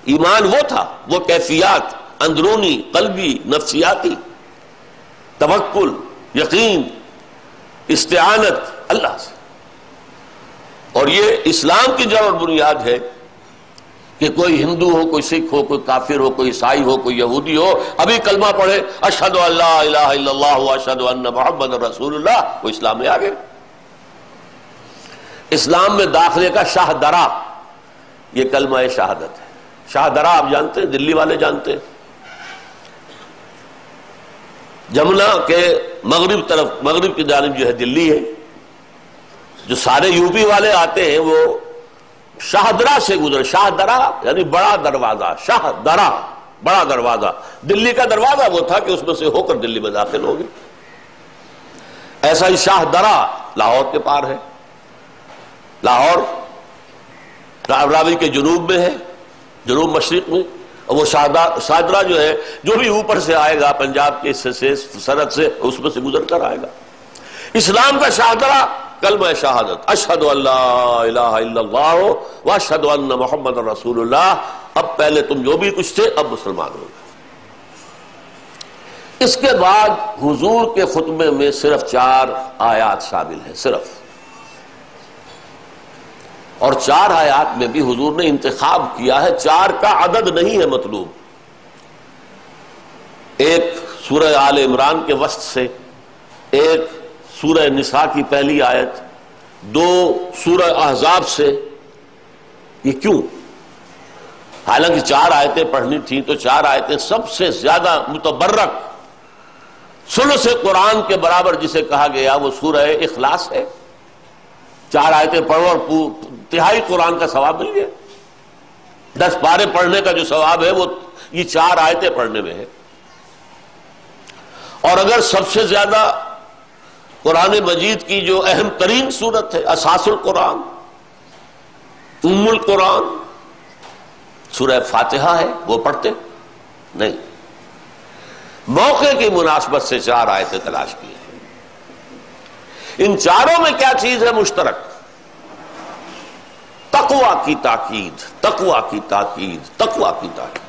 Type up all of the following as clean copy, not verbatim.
ایمان وہ تھا، وہ کیفیات اندرونی، قلبی، نفسیاتی، توکل، یقین، استعانت اللہ سے. اور یہ اسلام کی جڑ اور بنیاد ہے کہ کوئی ہندو ہو، کوئی سکھ ہو، کوئی کافر ہو، کوئی عیسائی ہو، کوئی یہودی ہو، ابھی کلمہ پڑھے اشہد ان لا الہ الا اللہ واشہد ان محمد رسول اللہ، وہ اسلام میں آ گئے. اسلام میں داخلے کا شاہ درا یہ کلمہ شہادت ہے. شاہ درا آپ جانتے ہیں، دلی والے جانتے ہیں، جمنا کے مغرب طرف، مغرب کی جانب جو ہے دلی ہے. جو سارے یو پی والے آتے ہیں وہ شاہ درا سے گزرے. شاہ درا یعنی بڑا دروازہ، شاہ درا بڑا دروازہ. دلی کا دروازہ وہ تھا کہ اس میں سے ہو کر دلی میں داخل ہوگی. ایسا ہی شاہ درا لاہور کے پار ہے. لاہور راوی کے جنوب میں ہے، جنوب مشرق میں. اور وہ شاہدرہ جو ہے، جو بھی اوپر سے آئے گا پنجاب کے حصے سے، سرحد سے، اس میں سے گزر کر آئے گا. اسلام کا شاہدرہ کلمہ شہادت، اشہد ان لا الہ الا اللہ واشہد ان محمد رسول اللہ. اب پہلے تم جو بھی کچھ تھے، اب مسلمان ہو گئے. اس کے بعد حضور کے خطبے میں صرف 4 آیات شامل ہیں، صرف. اور 4 آیات میں بھی حضور نے انتخاب کیا ہے، 4 کا عدد نہیں ہے مطلوب. ایک سورہ آل عمران کے وسط سے، ایک سورہ نساء کی پہلی آیت، 2 سورہ احزاب سے. یہ کیوں؟ حالانکہ 4 آیتیں پڑھنی تھیں تو 4 آیتیں سب سے زیادہ متبرک ثلث قرآن کے برابر جسے کہا گیا وہ سورہ اخلاص ہے. 4 آیتیں پڑھو اور تہائی قرآن کا ثواب مل گیا. 10 پارے پڑھنے کا جو ثواب ہے وہ یہ 4 آیتیں پڑھنے میں ہے. اور اگر سب سے زیادہ قرآن مجید کی جو اہم ترین سورت ہے، اساس القرآن، ام القرآن، سورہ فاتحہ ہے، وہ پڑھتے نہیں. موقع کی مناسبت سے 4 آیتیں تلاش کی ہیں. ان 4 میں کیا چیز ہے مشترک؟ تقویٰ کی تاکید، تقویٰ کی تاکید، تقویٰ کی تاکید.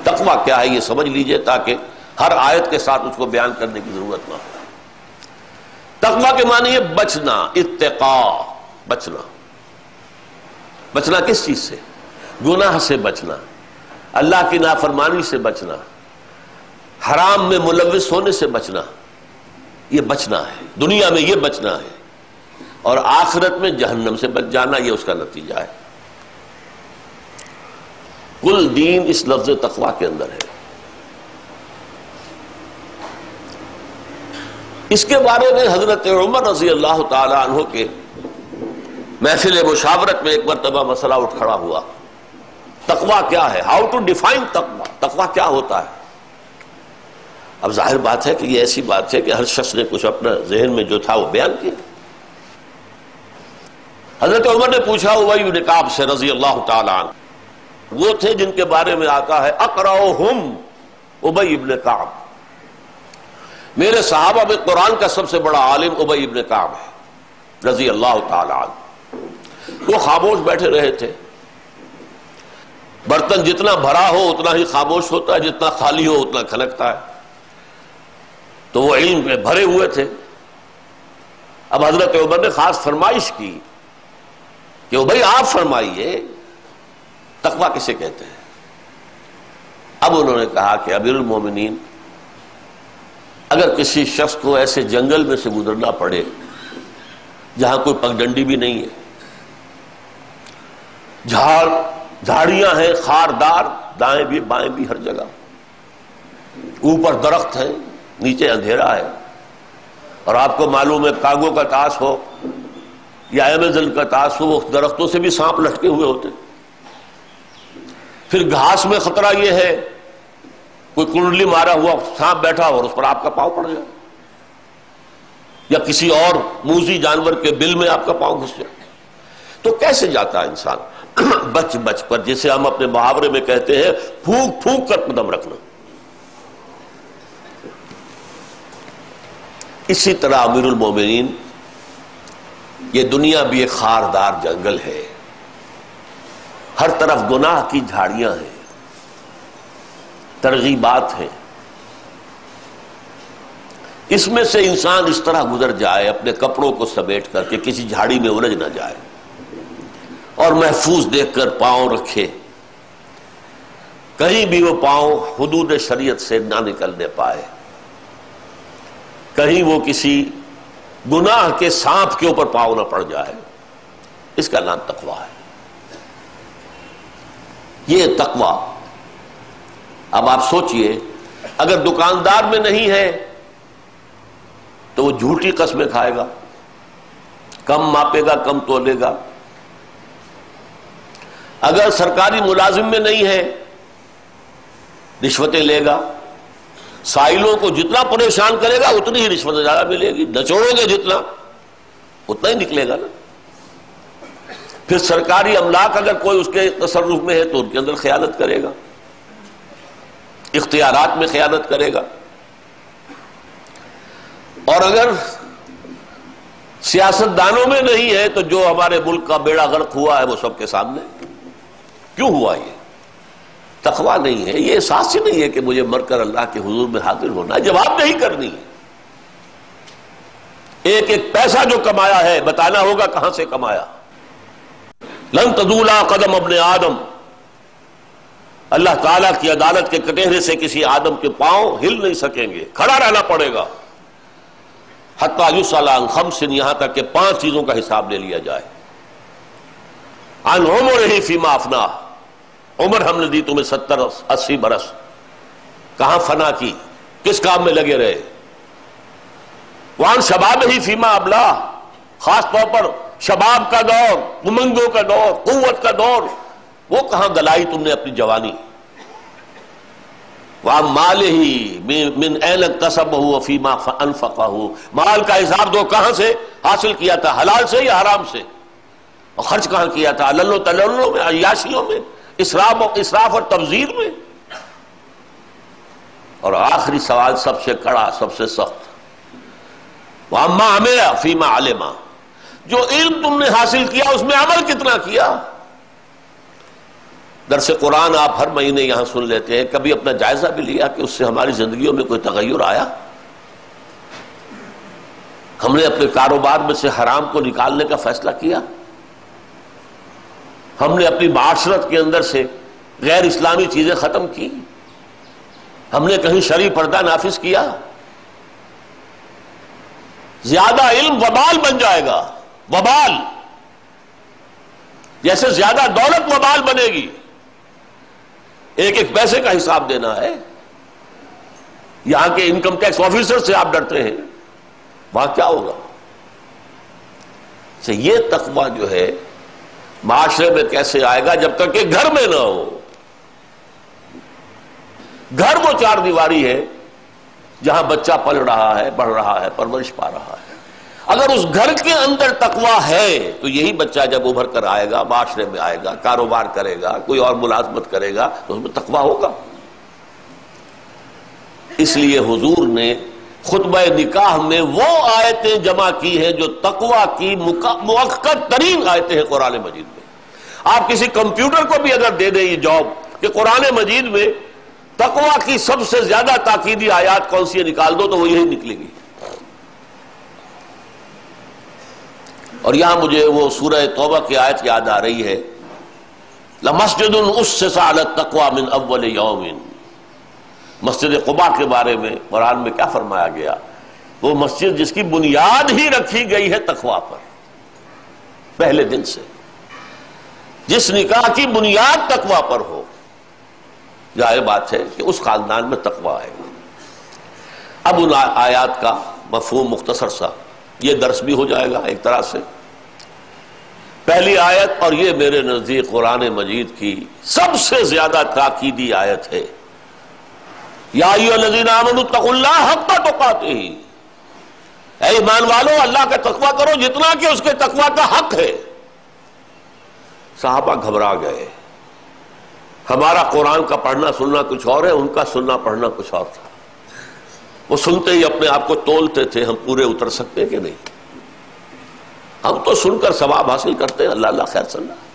تقویٰ کیا ہے یہ سمجھ لیجئے تاکہ ہر آیت کے ساتھ اس کو بیان کرنے کی ضرورت نہ ہو. تقویٰ کے معنی ہے بچنا، اتقاء، بچنا. بچنا کس چیز سے؟ گناہ سے بچنا، اللہ کی نافرمانی سے بچنا، حرام میں ملوث ہونے سے بچنا. یہ بچنا ہے، دنیا میں یہ بچنا ہے، اور آخرت میں جہنم سے بچ جانا، یہ اس کا نتیجہ ہے. کل دین اس لفظ تقویٰ کے اندر ہے. اس کے بارے میں حضرت عمر رضی اللہ تعالی عنہ کے محفل مشاورت میں ایک مرتبہ مسئلہ اٹھ کھڑا ہوا. تقویٰ کیا ہے؟ ہاؤ ٹو ڈیفائن تقویٰ، تقویٰ کیا ہوتا ہے؟ اب ظاہر بات ہے کہ یہ ایسی بات ہے کہ ہر شخص نے کچھ اپنا ذہن میں جو تھا وہ بیان کیا. حضرت عمر نے پوچھا ابی بن کعب سے رضی اللہ تعالی عنہ. وہ تھے جن کے بارے میں آتا ہے اقرأہم ابی بن کعب. میرے صحابہ میں قرآن کا سب سے بڑا عالم ابی بن کعب ہے رضی اللہ تعالی عنہ. وہ خاموش بیٹھے رہے تھے. برتن جتنا بھرا ہو اتنا ہی خاموش ہوتا ہے، جتنا خالی ہو اتنا کھنکتا ہے. تو وہ علم میں بھرے ہوئے تھے. اب حضرت عمر نے خاص فرمائش کی کہ بھائی آپ فرمائیے تقویٰ کسے کہتے ہیں. اب انہوں نے کہا کہ امیر المومنین، اگر کسی شخص کو ایسے جنگل میں سے گزرنا پڑے جہاں کوئی پگڈنڈی بھی نہیں ہے، جھاڑیاں ہیں خاردار، دائیں بھی بائیں بھی ہر جگہ، اوپر درخت ہے نیچے اندھیرا ہے، اور آپ کو معلوم ہے کانگو کا طاس ہو یا ایمیزن کا طاس ہو، وہ درختوں سے بھی سانپ لٹکے ہوئے ہوتے. پھر گھاس میں خطرہ یہ ہے کوئی کنڈلی مارا ہوا سانپ بیٹھا اور اس پر آپ کا پاؤں پڑ جائے، یا کسی اور موذی جانور کے بل میں آپ کا پاؤں گھس جائے. تو کیسے جاتا ہے انسان بچ بچ پر، جسے ہم اپنے محاورے میں کہتے ہیں پھونک پھونک کر قدم رکھنا. اسی طرح امیر المومنین، یہ دنیا بھی ایک خاردار جنگل ہے، ہر طرف گناہ کی جھاڑیاں ہیں، ترغیبات ہیں، اس میں سے انسان اس طرح گزر جائے اپنے کپڑوں کو سمیٹ کر کے کسی جھاڑی میں الجھ نہ جائے، اور محفوظ دیکھ کر پاؤں رکھے، کہیں بھی وہ پاؤں حدود شریعت سے نہ نکلنے پائے، کہیں وہ کسی گناہ کے سانپ کے اوپر پاؤں نہ پڑ جائے۔ اس کا نام تقویٰ ہے۔ یہ تقویٰ، اب آپ سوچئے اگر دکاندار میں نہیں ہے تو وہ جھوٹی قسمیں کھائے گا، کم ماپے گا، کم تولے گا۔ اگر سرکاری ملازم میں نہیں ہے رشوتیں لے گا، سائلوں کو جتنا پریشان کرے گا اتنی ہی رشوت زیادہ ملے گی، نچوڑو گے جتنا اتنا ہی نکلے گا نا۔ پھر سرکاری املاک اگر کوئی اس کے تصرف میں ہے تو ان کے اندر خیانت کرے گا، اختیارات میں خیانت کرے گا۔ اور اگر سیاست دانوں میں نہیں ہے تو جو ہمارے ملک کا بیڑا غرق ہوا ہے وہ سب کے سامنے۔ کیوں ہوا یہ؟ تقویٰ نہیں ہے، یہ احساس ہی نہیں ہے کہ مجھے مر کر اللہ کے حضور میں حاضر ہونا ہے، جواب نہیں کرنی ہے۔ ایک ایک پیسہ جو کمایا ہے بتانا ہوگا کہاں سے کمایا۔ لن تزولا قدم ابن آدم، اللہ تعالیٰ کی عدالت کے کٹہرے سے کسی آدم کے پاؤں ہل نہیں سکیں گے، کھڑا رہنا پڑے گا۔ حتیٰ یسأل عن خمس، یہاں تک کہ 5 چیزوں کا حساب لے لیا جائے۔ عن عمرہ فیما افناہ، عمر ہم نے دی تمہیں 70-80 برس، کہاں فنا کی، کس کام میں لگے رہے۔ وعن شبابہ فیما ابلاہ، خاص طور پر شباب کا دور، امنگوں کا دور، قوت کا دور، وہ کہاں گلائی تم نے اپنی جوانی۔ وعن مالہ من این اکتسبہ وفیما انفقہ، مال کا حساب دو، کہاں سے حاصل کیا تھا، حلال سے یا حرام سے، اور خرچ کہاں کیا تھا، علل تلل میں، عیاشیوں میں، اسراف اور تبذیر میں۔ اور آخری سوال سب سے کڑا، سب سے سخت، وَأَمَّا عَمِلَ فِيمَا عَلِمَ، جو علم تم نے حاصل کیا اس میں عمل کتنا کیا۔ درس قرآن آپ ہر مہینے یہاں سن لیتے ہیں، کبھی اپنا جائزہ بھی لیا کہ اس سے ہماری زندگیوں میں کوئی تغیر آیا؟ ہم نے اپنے کاروبار میں سے حرام کو نکالنے کا فیصلہ کیا؟ ہم نے اپنی معاشرت کے اندر سے غیر اسلامی چیزیں ختم کی؟ ہم نے کہیں شرعی پردہ نافذ کیا؟ زیادہ علم وبال بن جائے گا، وبال، جیسے زیادہ دولت وبال بنے گی۔ ایک ایک پیسے کا حساب دینا ہے۔ یہاں کے انکم ٹیکس آفیسر سے آپ ڈرتے ہیں، وہاں کیا ہوگا؟ یہ تقویٰ جو ہے معاشرے میں کیسے آئے گا جب تک کہ گھر میں نہ ہو۔ گھر وہ 4 دیواری ہے جہاں بچہ پل رہا ہے، بڑھ رہا ہے، پرورش پا رہا ہے۔ اگر اس گھر کے اندر تقویٰ ہے تو یہی بچہ جب ابھر کر آئے گا، معاشرے میں آئے گا، کاروبار کرے گا، کوئی اور ملازمت کرے گا تو اس میں تقویٰ ہوگا۔ اس لیے حضور نے خطبہ نکاح میں وہ آیتیں جمع کی ہیں جو تقویٰ کی مؤکد ترین آیتیں ہیں قرآن مجید میں۔ آپ کسی کمپیوٹر کو بھی اگر دے دیں یہ جاب کہ قرآن مجید میں تقویٰ کی سب سے زیادہ تاکیدی آیات کون سی ہے نکال دو تو وہ یہی نکلے گی۔ اور یہاں مجھے وہ سورہ توبہ کی آیت یاد آ رہی ہے، لَمَسْجِدٌ أُسِّسَ عَلَى التَّقْوَى مِنْ أَوَّلِ يَوْمٍ۔ مسجد قباء کے بارے میں قرآن میں کیا فرمایا گیا؟ وہ مسجد جس کی بنیاد ہی رکھی گئی ہے تقویٰ پر، پہلے دن سے، جس نکاح کی بنیاد تقویٰ پر ہو، ظاہر بات ہے کہ اس خاندان میں تقویٰ آئے گا۔ اب ان آیات کا مفہوم مختصر سا یہ درس بھی ہو جائے گا ایک طرح سے۔ پہلی آیت، اور یہ میرے نزدیک قرآن مجید کی سب سے زیادہ تاکیدی آیت ہے، یا ایھا الذین آمنوا اتقوا اللہ حق تقاتہ، اے ایمان والو اللہ کا تقویٰ کرو جتنا کہ اس کے تقویٰ کا حق ہے۔ صحابہ گھبرا گئے، ہمارا قرآن کا پڑھنا سننا کچھ اور ہے، ان کا سننا پڑھنا کچھ اور تھا۔ وہ سنتے ہی اپنے آپ کو تولتے تھے، ہم پورے اتر سکتے کہ نہیں، ہم تو سن کر ثواب حاصل کرتے ہیں، اللہ اللہ خیر صلی اللہ۔